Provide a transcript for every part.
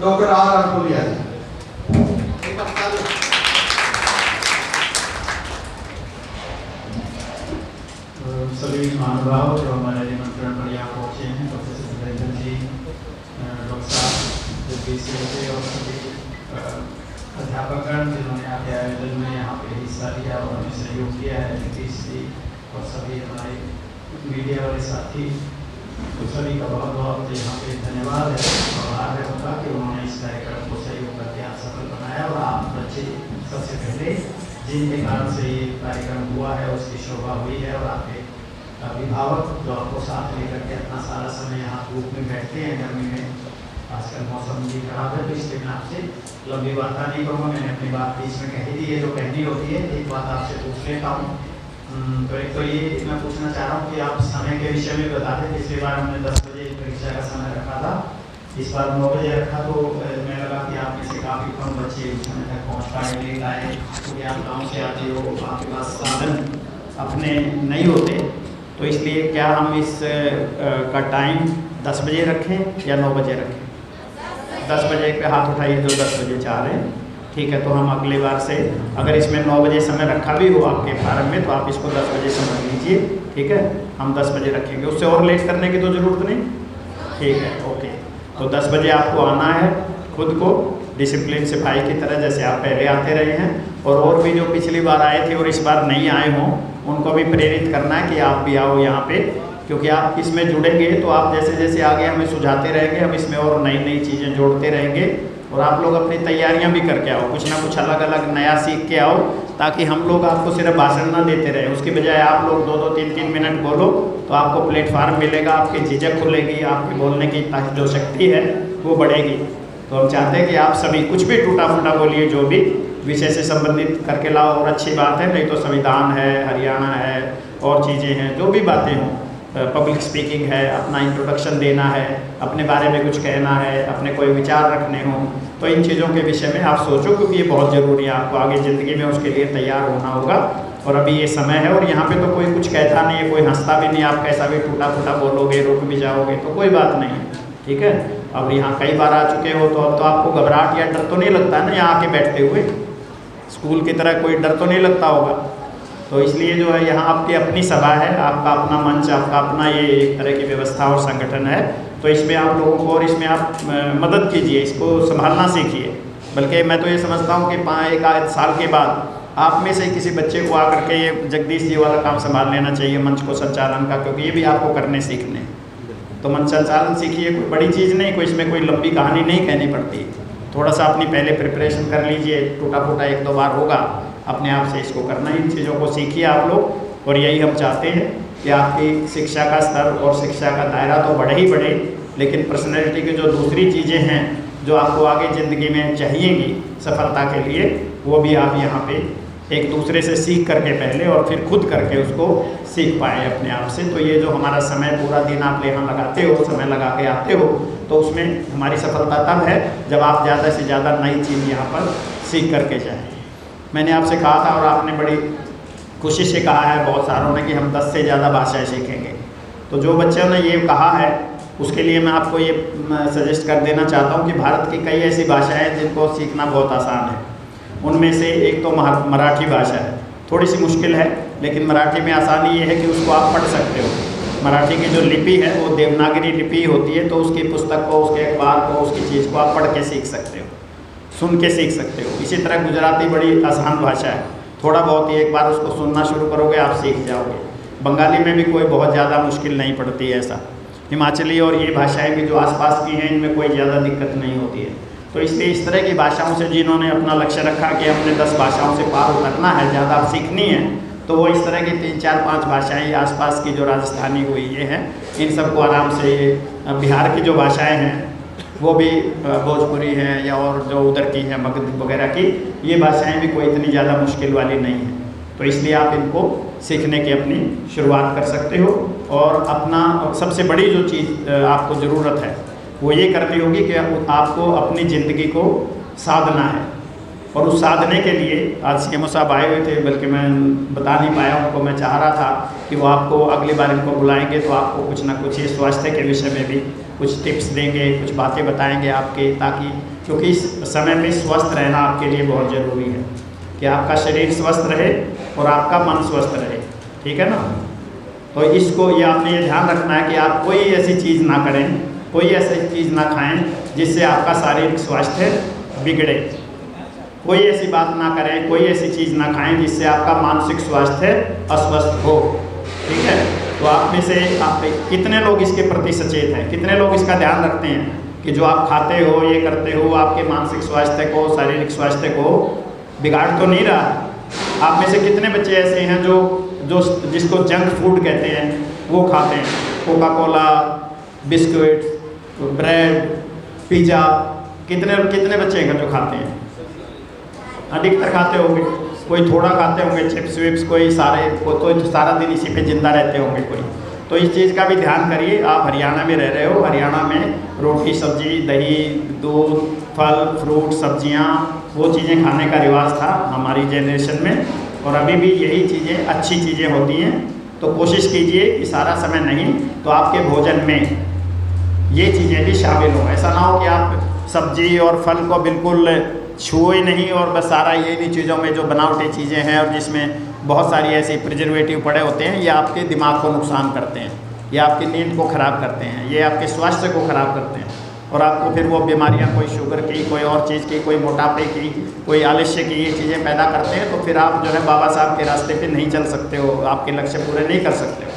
Doctor R अरकोलिया जी। सभी महानुभाव जो हमारे निमंत्रण पर यहाँ पहुँचे हैं, प्रोफेसर सुरेंद्र जी, डॉक्टर साहब जगदीश जी और सभी अध्यापकगण जिन्होंने आपके आयोजन में यहाँ पे हिस्सा लिया और हमें सहयोग किया है, जगदीश जी और सभी हमारे मीडिया वाले साथी, तो सभी का बहुत बहुत यहाँ पे धन्यवाद है और आग्रह होगा कि उन्होंने इस कार्यक्रम को सहयोग करके यहाँ सफल बनाया और आप बच्चे सबसे पहले जिनके कारण से ये कार्यक्रम हुआ है उसकी शोभा हुई है और आपके अभिभावक जो आपको साथ लेकर के अपना सारा समय यहाँ धूप में बैठते हैं गर्मी में, आजकल मौसम भी खराब है तो इसलिए मैं आपसे लंबी वार्ता नहीं करूँगा। मैंने अपनी बात बीच में कही दी है जो कहनी होती है। एक बात आपसे पूछ लेता हूँ, तो एक तो ये मैं पूछना चाह रहा हूँ कि आप समय के विषय में बता दें। पिछली बार हमने 10 बजे परीक्षा का समय रखा था, इस बार 9 बजे रखा, तो मैं लगा कि आप में से काफ़ी कम बच्चे उस समय तक पहुँच पाए लेट आए, क्योंकि आप गाँव से आते हो, आपके पास साधन अपने नहीं होते, तो इसलिए क्या हम इस का टाइम 10 बजे रखें या 9 बजे रखें? 10 बजे पे हाथ उठाइए जो 10 बजे चाह रहे हैं। ठीक है, तो हम अगली बार से अगर इसमें 9 बजे समय रखा भी हो आपके फार्म में तो आप इसको 10 बजे समझ लीजिए। ठीक है, हम 10 बजे रखेंगे, उससे और लेट करने की तो ज़रूरत नहीं। ठीक है, ओके। तो 10 बजे आपको आना है, खुद को डिसिप्लिन सिपाही की तरह जैसे आप पहले आते रहे हैं, और भी जो पिछली बार आए थे और इस बार नहीं आए हों उनको भी प्रेरित करना है कि आप भी आओ यहाँ पे, क्योंकि आप इसमें जुड़ेंगे तो आप जैसे जैसे आगे हमें सुझाते रहेंगे, हम इसमें और नई नई चीज़ें जोड़ते रहेंगे और आप लोग अपनी तैयारियां भी करके आओ, कुछ ना कुछ अलग अलग नया सीख के आओ, ताकि हम लोग आपको सिर्फ भाषण ना देते रहें, उसकी बजाय आप लोग 2-2, 3-3 मिनट बोलो तो आपको प्लेटफार्म मिलेगा, आपकी झिझक खुलेगी, आपके बोलने की जो शक्ति है वो बढ़ेगी। तो हम चाहते हैं कि आप सभी कुछ भी टूटा फूटा बोलिए, जो भी विषय से संबंधित करके लाओ, और अच्छी बात है, नहीं तो संविधान है, हरियाणा है, और चीज़ें हैं, जो भी बातें हों, पब्लिक स्पीकिंग है, अपना इंट्रोडक्शन देना है, अपने बारे में कुछ कहना है, अपने कोई विचार रखने हों, तो इन चीज़ों के विषय में आप सोचो, क्योंकि ये बहुत ज़रूरी है, आपको आगे ज़िंदगी में उसके लिए तैयार होना होगा। और अभी ये समय है और यहाँ पे तो कोई कुछ कहता नहीं है, कोई हंसता भी नहीं, आप कैसा भी टूटा फूटा बोलोगे, रुक भी जाओगे तो कोई बात नहीं है। ठीक है, अब यहाँ कई बार आ चुके हो तो अब तो आपको घबराहट या डर तो नहीं लगता है ना, यहाँ आके बैठते हुए स्कूल की तरह कोई डर तो नहीं लगता होगा। तो इसलिए जो है यहाँ आपकी अपनी सभा है, आपका अपना मंच, आपका अपना ये एक तरह की व्यवस्था और संगठन है, तो इसमें आप लोगों को और इसमें आप मदद कीजिए, इसको संभालना सीखिए। बल्कि मैं तो ये समझता हूँ कि 1 साल के बाद आप में से किसी बच्चे को आकर के ये जगदीश जी वाला काम संभाल लेना चाहिए, मंच को संचालन का, क्योंकि ये भी आपको करने सीखने। तो मंच संचालन सीखिए, कोई बड़ी चीज़ नहीं, कोई इसमें कोई लंबी कहानी नहीं कहनी पड़ती, थोड़ा सा अपनी पहले प्रिपरेशन कर लीजिए, टूटा फूटा 1-2 बार होगा, अपने आप से इसको करना, इन चीज़ों को सीखिए आप लोग। और यही हम चाहते हैं कि आपकी शिक्षा का स्तर और शिक्षा का दायरा तो बढ़े ही बढ़े, लेकिन पर्सनैलिटी की जो दूसरी चीज़ें हैं जो आपको आगे ज़िंदगी में चाहिएगी सफलता के लिए, वो भी आप यहाँ पे एक दूसरे से सीख करके पहले और फिर खुद करके उसको सीख पाए अपने आप से। तो ये जो हमारा समय पूरा दिन आप यहाँ लगाते हो, समय लगा के आते हो, तो उसमें हमारी सफलता तब है जब आप ज़्यादा से ज़्यादा नई चीज़ यहाँ पर सीख करके जाएँ। मैंने आपसे कहा था और आपने बड़ी खुशी से कहा है बहुत सारों ने कि हम 10 से ज़्यादा भाषाएं सीखेंगे। तो जो बच्चों ने ये कहा है उसके लिए मैं आपको ये सजेस्ट कर देना चाहता हूँ कि भारत की कई ऐसी भाषाएं हैं जिनको सीखना बहुत आसान है। उनमें से एक तो मराठी भाषा है, थोड़ी सी मुश्किल है, लेकिन मराठी में आसानी ये है कि उसको आप पढ़ सकते हो। मराठी की जो लिपि है वो देवनागरी लिपि होती है, तो उसकी पुस्तक को, उसके अखबार को, उसकी चीज़ को आप पढ़ के सीख सकते हो, सुन के सीख सकते हो। इसी तरह गुजराती बड़ी आसान भाषा है, थोड़ा बहुत ही एक बार उसको सुनना शुरू करोगे आप सीख जाओगे। बंगाली में भी कोई बहुत ज़्यादा मुश्किल नहीं पड़ती है ऐसा। हिमाचली और ये भाषाएं भी जो आसपास की हैं इनमें कोई ज़्यादा दिक्कत नहीं होती है। तो इसलिए इस तरह की भाषाओं से जिन्होंने अपना लक्ष्य रखा कि हमने 10 भाषाओं से पार उतरना है, ज़्यादा सीखनी है, तो वो इस तरह की 3, 4, 5 भाषाएँ आसपास की जो राजस्थानी हुई ये हैं, इन सबको आराम से, बिहार की जो भाषाएँ हैं वो भी भोजपुरी हैं या और जो उधर की है मगध वगैरह की, ये भाषाएं भी कोई इतनी ज़्यादा मुश्किल वाली नहीं है। तो इसलिए आप इनको सीखने की अपनी शुरुआत कर सकते हो। और अपना सबसे बड़ी जो चीज़ आपको ज़रूरत है वो ये करनी होगी कि आपको अपनी ज़िंदगी को साधना है। और उस साधने के लिए आज सीएमओ साहब आए हुए थे, बल्कि मैं बता नहीं पाया उनको, मैं चाह रहा था कि वो आपको अगली बार इनको बुलाएंगे तो आपको कुछ ना कुछ ये स्वास्थ्य के विषय में भी कुछ टिप्स देंगे, कुछ बातें बताएंगे आपके, ताकि क्योंकि इस समय में स्वस्थ रहना आपके लिए बहुत ज़रूरी है कि आपका शरीर स्वस्थ रहे और आपका मन स्वस्थ रहे, ठीक है ना। तो इसको ये आपने ये ध्यान रखना है कि आप कोई ऐसी चीज़ ना करें, कोई ऐसी चीज़ ना खाएं जिससे आपका शारीरिक स्वास्थ्य बिगड़े, कोई ऐसी बात ना करें, कोई ऐसी चीज़ ना खाएं जिससे आपका मानसिक स्वास्थ्य अस्वस्थ हो, ठीक है। तो आप में से आप कितने लोग इसके प्रति सचेत हैं, कितने लोग इसका ध्यान रखते हैं कि जो आप खाते हो, ये करते हो, आपके मानसिक स्वास्थ्य को, शारीरिक स्वास्थ्य को बिगाड़ तो नहीं रहा। आप में से कितने बच्चे ऐसे हैं जो जिसको जंक फूड कहते हैं वो खाते हैं, Coca Cola, biscuit, bread, pizza, कितने बच्चे हैं जो खाते हैं? अधिकतर खाते होंगे, कोई थोड़ा खाते होंगे, चिप्स विप्स, कोई सारा दिन इसी पे जिंदा रहते होंगे कोई। तो इस चीज़ का भी ध्यान करिए। आप हरियाणा में रह रहे हो, हरियाणा में रोटी सब्जी, दही, दूध, फल फ्रूट, सब्जियां, वो चीज़ें खाने का रिवाज था हमारी जनरेशन में, और अभी भी यही चीज़ें अच्छी चीज़ें होती हैं। तो कोशिश कीजिए कि सारा समय नहीं तो आपके भोजन में ये चीज़ें भी शामिल हों। ऐसा ना हो कि आप सब्जी और फल को बिल्कुल छुए नहीं और बस सारा ये इन्हीं चीज़ों में जो बनावटी चीज़ें हैं और जिसमें बहुत सारी ऐसी प्रिजर्वेटिव पड़े होते हैं, ये आपके दिमाग को नुकसान करते हैं, ये आपकी नींद को ख़राब करते हैं, ये आपके स्वास्थ्य को ख़राब करते हैं, और आपको फिर वो बीमारियां, कोई शुगर की, कोई और चीज़ की, कोई मोटापे की, कोई आलस्य की, ये चीज़ें पैदा करते हैं। तो फिर आप जो है बाबा साहब के रास्ते पे नहीं चल सकते हो, आपके लक्ष्य पूरे नहीं कर सकते हो।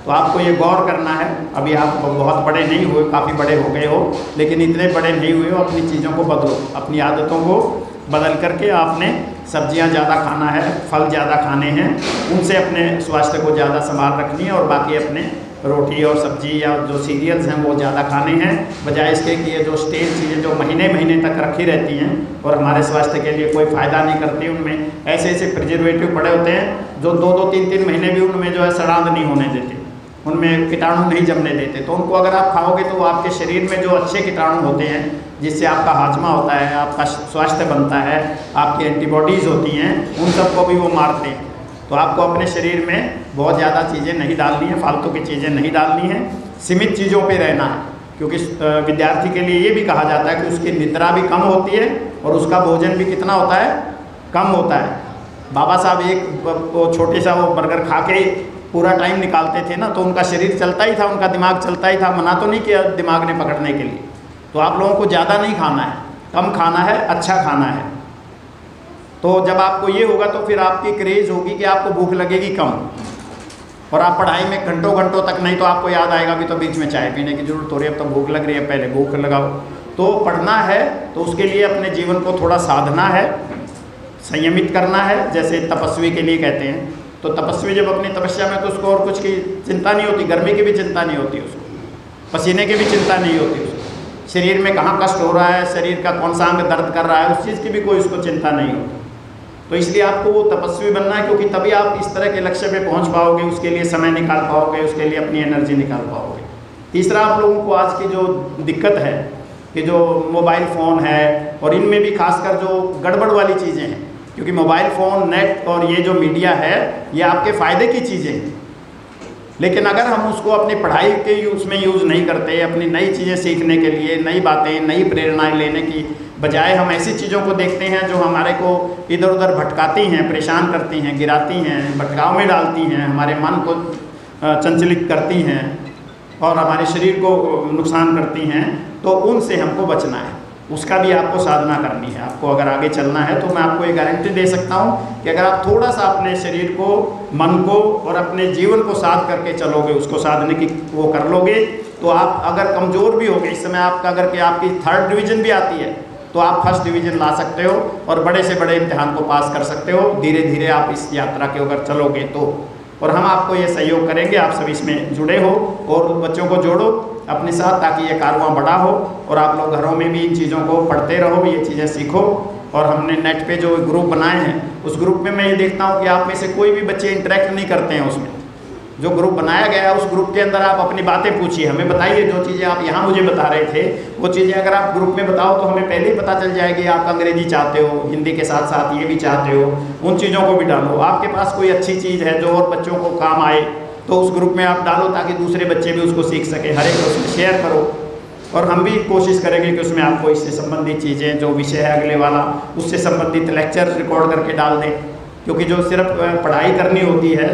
तो आपको ये गौर करना है। अभी आप बहुत बड़े नहीं हुए, काफ़ी बड़े हो गए हो, लेकिन इतने बड़े नहीं हुए हो, अपनी चीज़ों को बदलो, अपनी आदतों को बदल करके आपने सब्जियां ज़्यादा खाना है, फल ज़्यादा खाने हैं, उनसे अपने स्वास्थ्य को ज़्यादा संभाल रखनी है, और बाकी अपने रोटी और सब्जी या जो सीरियल्स हैं वो ज़्यादा खाने हैं, बजाय इसके कि ये जो स्टेल चीज़ें जो महीने महीने तक रखी रहती हैं और हमारे स्वास्थ्य के लिए कोई फ़ायदा नहीं करती, उनमें ऐसे ऐसे प्रिजर्वेटिव पड़े होते हैं जो 2-2, 3-3 महीने भी उनमें जो है सड़ांध नहीं होने देते, उनमें कीटाणु नहीं जमने देते। तो उनको अगर आप खाओगे तो आपके शरीर में जो अच्छे कीटाणु होते हैं, जिससे आपका हाजमा होता है, आपका स्वास्थ्य बनता है, आपकी एंटीबॉडीज़ होती हैं, उन सबको भी वो मारते हैं। तो आपको अपने शरीर में बहुत ज़्यादा चीज़ें नहीं डालनी है, फालतू की चीज़ें नहीं डालनी है, सीमित चीज़ों पे रहना है। क्योंकि विद्यार्थी के लिए ये भी कहा जाता है कि उसकी निद्रा भी कम होती है और उसका भोजन भी कितना होता है, कम होता है। बाबा साहब एक छोटे सा वो बर्गर खा के पूरा टाइम निकालते थे ना, तो उनका शरीर चलता ही था, उनका दिमाग चलता ही था, मना तो नहीं किया दिमाग ने पकड़ने के लिए। तो आप लोगों को ज़्यादा नहीं खाना है, कम खाना है, अच्छा खाना है। तो जब आपको ये होगा तो फिर आपकी क्रेज़ होगी कि आपको भूख लगेगी कम, और आप पढ़ाई में घंटों घंटों तक नहीं तो आपको याद आएगा भी तो बीच में चाय पीने की जरूरत हो रही है, अब तो भूख लग रही है, पहले भूख लगाओ। तो पढ़ना है तो उसके लिए अपने जीवन को थोड़ा साधना है, संयमित करना है, जैसे तपस्वी के लिए कहते हैं। तो तपस्वी जब अपनी तपस्या में, तो उसको और कुछ की चिंता नहीं होती, गर्मी की भी चिंता नहीं होती उसको, पसीने की भी चिंता नहीं होती उसको, शरीर में कहाँ कष्ट हो रहा है, शरीर का कौन सा अंग दर्द कर रहा है, उस चीज़ की भी कोई उसको चिंता नहीं होती। तो इसलिए आपको वो तपस्वी बनना है, क्योंकि तभी आप इस तरह के लक्ष्य पे पहुंच पाओगे, उसके लिए समय निकाल पाओगे, उसके लिए अपनी एनर्जी निकाल पाओगे। तीसरा, आप लोगों को आज की जो दिक्कत है कि जो मोबाइल फ़ोन है, और इनमें भी खासकर जो गड़बड़ वाली चीज़ें हैं, क्योंकि मोबाइल फ़ोन, नेट और ये जो मीडिया है, ये आपके फ़ायदे की चीज़ें हैं, लेकिन अगर हम उसको अपनी पढ़ाई के उसमें यूज़ नहीं करते, अपनी नई चीज़ें सीखने के लिए, नई बातें, नई प्रेरणाएं लेने की बजाय हम ऐसी चीज़ों को देखते हैं जो हमारे को इधर उधर भटकाती हैं, परेशान करती हैं, गिराती हैं, भटकाव में डालती हैं, हमारे मन को चंचलित करती हैं और हमारे शरीर को नुकसान करती हैं, तो उनसे हमको बचना है। उसका भी आपको साधना करनी है। आपको अगर आगे चलना है तो मैं आपको ये गारंटी दे सकता हूँ कि अगर आप थोड़ा सा अपने शरीर को, मन को और अपने जीवन को साध करके चलोगे, उसको साधने की वो कर लोगे, तो आप अगर कमज़ोर भी होगे, इस समय आपका अगर कि आपकी 3rd डिवीज़न भी आती है तो आप 1st डिवीज़न ला सकते हो और बड़े से बड़े इम्तिहान को पास कर सकते हो, धीरे धीरे आप इस यात्रा के अगर चलोगे तो। और हम आपको ये सहयोग करेंगे, आप सब इसमें जुड़े हो और बच्चों को जोड़ो अपने साथ, ताकि ये कारवां बड़ा हो और आप लोग घरों में भी इन चीज़ों को पढ़ते रहो, ये चीज़ें सीखो। और हमने नेट पे जो ग्रुप बनाए हैं, उस ग्रुप में मैं ये देखता हूँ कि आप में से कोई भी बच्चे इंटरेक्ट नहीं करते हैं उसमें। जो ग्रुप बनाया गया है, उस ग्रुप के अंदर आप अपनी बातें पूछिए, हमें बताइए, जो चीज़ें आप यहाँ मुझे बता रहे थे, वो चीज़ें अगर आप ग्रुप में बताओ तो हमें पहले ही पता चल जाएगी आप अंग्रेजी चाहते हो, हिंदी के साथ साथ ये भी चाहते हो, उन चीज़ों को भी डालो। आपके पास कोई अच्छी चीज़ है जो और बच्चों को काम आए, तो उस ग्रुप में आप डालो ताकि दूसरे बच्चे भी उसको सीख सकें, हर एक उसमें शेयर करो। और हम भी कोशिश करेंगे कि उसमें आपको इससे संबंधित चीज़ें, जो विषय है अगले वाला, उससे संबंधित लेक्चर रिकॉर्ड करके डाल दें, क्योंकि जो सिर्फ पढ़ाई करनी होती है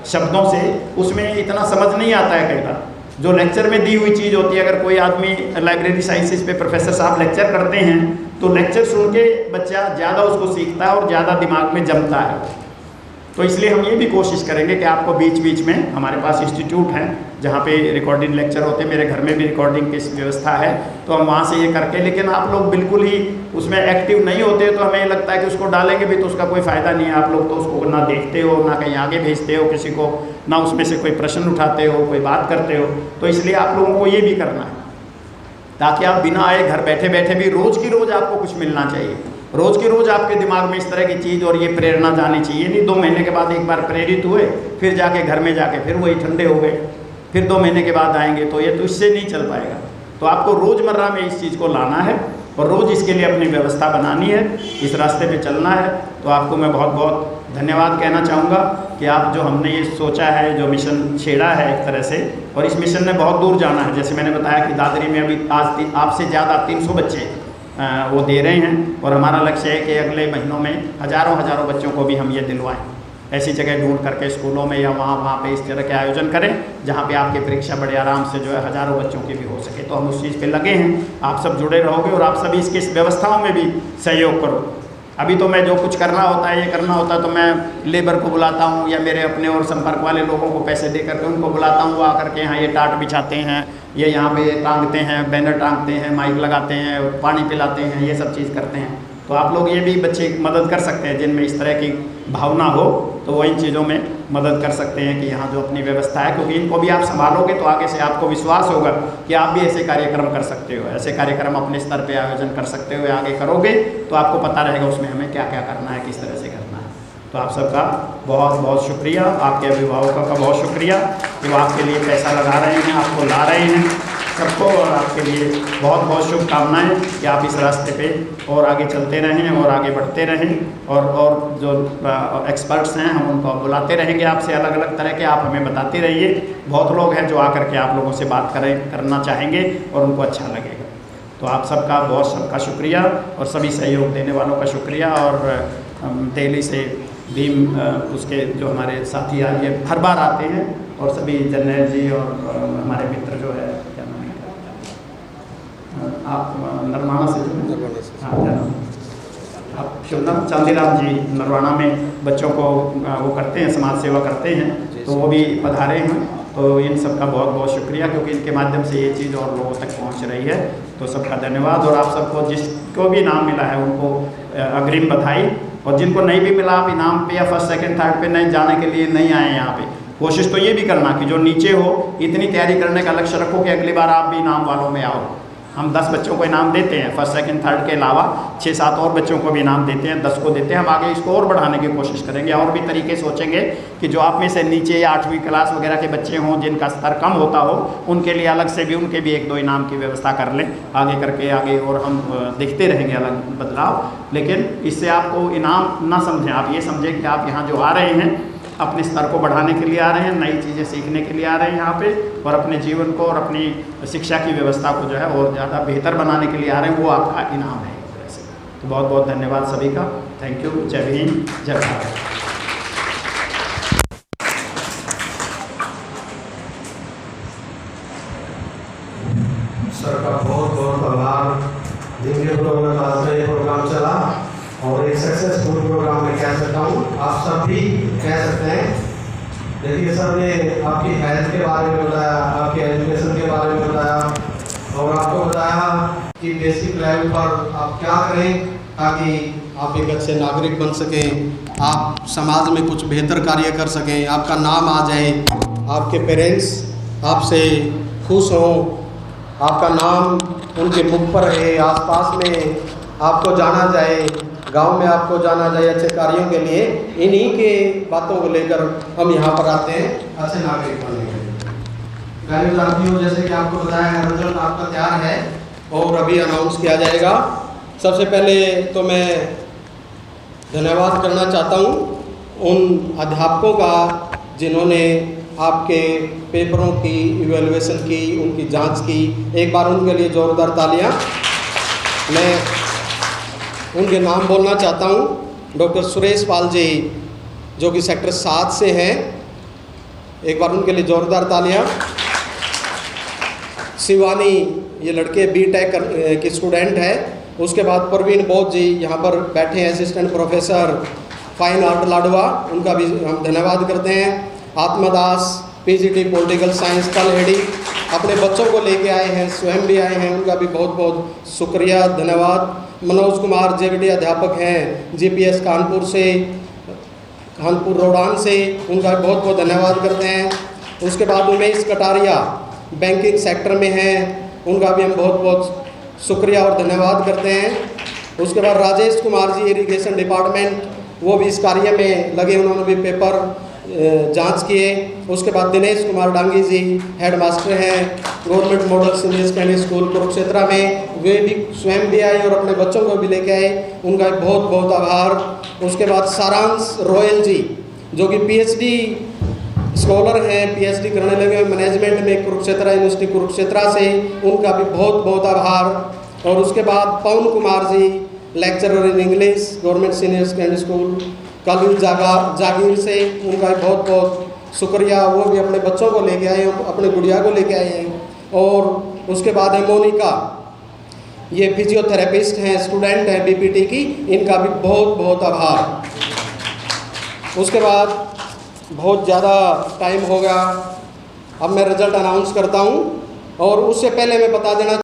शब्दों से, उसमें इतना समझ नहीं आता है कई बार। जो लेक्चर में दी हुई चीज़ होती है, अगर कोई आदमी लाइब्रेरी साइंसेज पे प्रोफेसर साहब लेक्चर करते हैं तो लेक्चर सुन के बच्चा ज़्यादा उसको सीखता है और ज़्यादा दिमाग में जमता है। तो इसलिए हम ये भी कोशिश करेंगे कि आपको बीच बीच में, हमारे पास इंस्टीट्यूट हैं जहाँ पे रिकॉर्डिंग लेक्चर होते हैं, मेरे घर में भी रिकॉर्डिंग की व्यवस्था है, तो हम वहाँ से ये करके, लेकिन आप लोग बिल्कुल ही उसमें एक्टिव नहीं होते तो हमें लगता है कि उसको डालेंगे भी तो उसका कोई फ़ायदा नहीं है। आप लोग तो उसको ना देखते हो, ना कहीं आगे भेजते हो किसी को, ना उसमें से कोई प्रश्न उठाते हो, कोई बात करते हो। तो इसलिए आप लोगों को ये भी करना है ताकि आप बिना आए घर बैठे बैठे भी रोज़ की रोज़ आपको कुछ मिलना चाहिए। रोज़ की रोज़ आपके दिमाग में इस तरह की चीज़ और ये प्रेरणा जानी चाहिए। नहीं 2 महीने के बाद एक बार प्रेरित हुए, फिर जाके घर में जाके फिर वही ठंडे हो गए, फिर 2 महीने के बाद आएंगे, तो ये तो इससे नहीं चल पाएगा। तो आपको रोज़मर्रा में इस चीज़ को लाना है और रोज़ इसके लिए अपनी व्यवस्था बनानी है, इस रास्ते पे चलना है। तो आपको मैं बहुत बहुत धन्यवाद कहना चाहूँगा कि आप जो हमने ये सोचा है, जो मिशन छेड़ा है एक तरह से, और इस मिशन ने बहुत दूर जाना है। जैसे मैंने बताया कि दादरी में अभी आज आपसे ज़्यादा 300 बच्चे वो दे रहे हैं, और हमारा लक्ष्य है कि अगले महीनों में हज़ारों बच्चों को भी हम ये दिलवाएं। ऐसी जगह ढूंढ करके स्कूलों में या वहाँ पे इस तरह के आयोजन करें जहाँ पे आपकी परीक्षा बड़े आराम से जो है हज़ारों बच्चों की भी हो सके। तो हम उस चीज़ पे लगे हैं, आप सब जुड़े रहोगे और आप सभी इसकी व्यवस्थाओं में भी सहयोग करो। अभी तो मैं जो कुछ करना होता है, ये करना होता है, तो मैं लेबर को बुलाता हूँ या मेरे अपने और संपर्क वाले लोगों को पैसे दे करके उनको बुलाता हूँ, वो आकर के यहाँ ये टाट बिछाते हैं, ये यहाँ पे टांगते हैं, बैनर टांगते हैं, माइक लगाते हैं, पानी पिलाते हैं, ये सब चीज़ करते हैं। तो आप लोग ये भी बच्चे मदद कर सकते हैं जिनमें इस तरह की भावना हो, तो वो इन चीज़ों में मदद कर सकते हैं कि यहाँ जो अपनी व्यवस्था है, क्योंकि इनको भी आप संभालोगे तो आगे से आपको विश्वास होगा कि आप भी ऐसे कार्यक्रम कर सकते हो, ऐसे कार्यक्रम अपने स्तर पे आयोजन कर सकते हो, आगे करोगे तो आपको पता रहेगा उसमें हमें क्या क्या करना है, किस तरह से करना है। तो आप सबका बहुत बहुत शुक्रिया, आपके अभिभावकों का बहुत शुक्रिया कि वो आपके लिए पैसा लगा रहे हैं, आपको ला रहे हैं सबको, और आपके लिए बहुत बहुत शुभकामनाएं कि आप इस रास्ते पे और आगे चलते रहें और आगे बढ़ते रहें। और जो एक्सपर्ट्स हैं हम उनको बुलाते रहेंगे आपसे, अलग अलग तरह के, आप हमें बताते रहिए। बहुत लोग हैं जो आकर के आप लोगों से बात करना चाहेंगे और उनको अच्छा लगेगा। तो आप सबका बहुत सबका शुक्रिया और सभी सहयोग देने वालों का शुक्रिया। और दिल्ली से भीम उसके जो हमारे साथी ये हर बार आते हैं, और सभी जर्नैल जी और हमारे मित्र जो है, क्या नाम है आप नरवाना से, हाँ आप शुभ नाम चांदीराम जी नरवाना में बच्चों को वो करते हैं, समाज सेवा करते हैं, तो वो भी पधारे हैं। तो इन सब का बहुत बहुत शुक्रिया, क्योंकि इनके माध्यम से ये चीज़ और लोगों तक पहुंच रही है। तो सबका धन्यवाद। और आप सबको जिसको भी इनाम मिला है उनको अग्रिम बधाई, और जिनको नहीं भी मिला आप इनाम पे या फर्स्ट सेकंड थर्ड पे नहीं जाने के लिए नहीं आए यहाँ पे, कोशिश तो ये भी करना कि जो नीचे हो इतनी तैयारी करने का लक्ष्य रखो कि अगली बार आप भी इनाम वालों में आओ। हम 10 बच्चों को इनाम देते हैं, फर्स्ट सेकंड थर्ड के अलावा 6-7 और बच्चों को भी इनाम देते हैं, 10 को देते हैं। हम आगे इसको और बढ़ाने की कोशिश करेंगे, और भी तरीके सोचेंगे कि जो आप में से नीचे या 8वीं क्लास वगैरह के बच्चे हों जिनका स्तर कम होता हो, उनके लिए अलग से भी उनके भी 1-2 इनाम की व्यवस्था कर लें आगे करके आगे, और हम देखते रहेंगे अलग बदलाव। लेकिन इससे आपको इनाम ना समझें, आप ये समझें कि आप यहाँ जो आ रहे हैं अपने स्तर को बढ़ाने के लिए आ रहे हैं, नई चीज़ें सीखने के लिए आ रहे हैं यहाँ पे, और अपने जीवन को और अपनी शिक्षा की व्यवस्था को जो है और ज़्यादा बेहतर बनाने के लिए आ रहे हैं, वो आपका इनाम है एक तरह से। तो बहुत बहुत धन्यवाद सभी का, थैंक यू। जय भीम, जय भारत। सर का बहुत बहुत आभार। जिनके प्रोग्राम चला और एक सक्सेसफुल प्रोग्राम में कह सकता हूँ, आप सब भी कह सकते हैं। देखिए सर ने आपकी हेल्थ के बारे में बताया, आपके एजुकेशन के बारे में बताया, और आपको बताया कि बेसिक लेवल पर आप क्या करें ताकि आप एक अच्छे नागरिक बन सकें, आप समाज में कुछ बेहतर कार्य कर सकें, आपका नाम आ जाए, आपके पेरेंट्स आपसे खुश हों, आपका नाम उनके मुख पर रहे, आसपास में आपको जाना जाए, गांव में आपको जाना जाए अच्छे कार्यों के लिए। इन्हीं के बातों को लेकर हम यहाँ पर आते हैं अच्छे नागरिक बनने के लिए। गाइस साथियों, जैसे कि आपको बताया रिजल्ट आपका तैयार है और अभी अनाउंस किया जाएगा। सबसे पहले तो मैं धन्यवाद करना चाहता हूँ उन अध्यापकों का जिन्होंने आपके पेपरों की इवैल्यूएशन की, उनकी जांच की। एक बार उनके लिए ज़ोरदार तालियां। मैं उनके नाम बोलना चाहता हूं। डॉक्टर सुरेश पाल जी जो कि सेक्टर 7 से हैं, एक बार उनके लिए ज़ोरदार तालियां। शिवानी, ये लड़के बीटेक की स्टूडेंट है। उसके बाद प्रवीण बोध जी यहाँ पर बैठे हैं, assistant professor fine art Ladwa, उनका भी हम धन्यवाद करते हैं। आत्मदास पीजीटी पॉलिटिकल साइंस तलहेड़ी अपने बच्चों को लेके आए हैं, स्वयं भी आए हैं, उनका भी बहुत बहुत शुक्रिया, धन्यवाद। मनोज कुमार जेवीडी अध्यापक हैं जीपीएस कानपुर से, कानपुर रोडान से, उनका बहुत बहुत धन्यवाद करते हैं। उसके बाद उमेश कटारिया बैंकिंग सेक्टर में हैं, उनका भी हम बहुत बहुत शुक्रिया और धन्यवाद करते हैं। उसके बाद राजेश कुमार जी इरिगेशन डिपार्टमेंट, वो भी इस कार्य में लगे, उन्होंने भी पेपर जांच किए। उसके बाद दिनेश कुमार डांगी जी हेड मास्टर हैं government model senior secondary school Kurukshetra में, वे भी स्वयं भी आए और अपने बच्चों को भी लेके आए, उनका बहुत बहुत आभार। उसके बाद सारांश रॉयल जी जो कि पीएचडी स्कॉलर हैं, पीएचडी करने लगे मैनेजमेंट में कुरुक्षेत्र यूनिवर्सिटी कुरुक्षेत्र से, उनका भी बहुत बहुत आभार। और उसके बाद Pawan Kumar ji lecturer in English government senior secondary school Kalvi Jagir से, उनका भी बहुत बहुत शुक्रिया, वो भी अपने बच्चों को लेके आए, अपने गुड़िया को लेके आए हैं। और उसके बाद है मोनिका, ये फिजियोथेरेपिस्ट हैं, स्टूडेंट हैं बीपीटी की, इनका भी बहुत बहुत आभार। उसके बाद बहुत ज़्यादा टाइम हो गया, अब मैं रिजल्ट अनाउंस करता हूँ। और उससे पहले मैं बता देना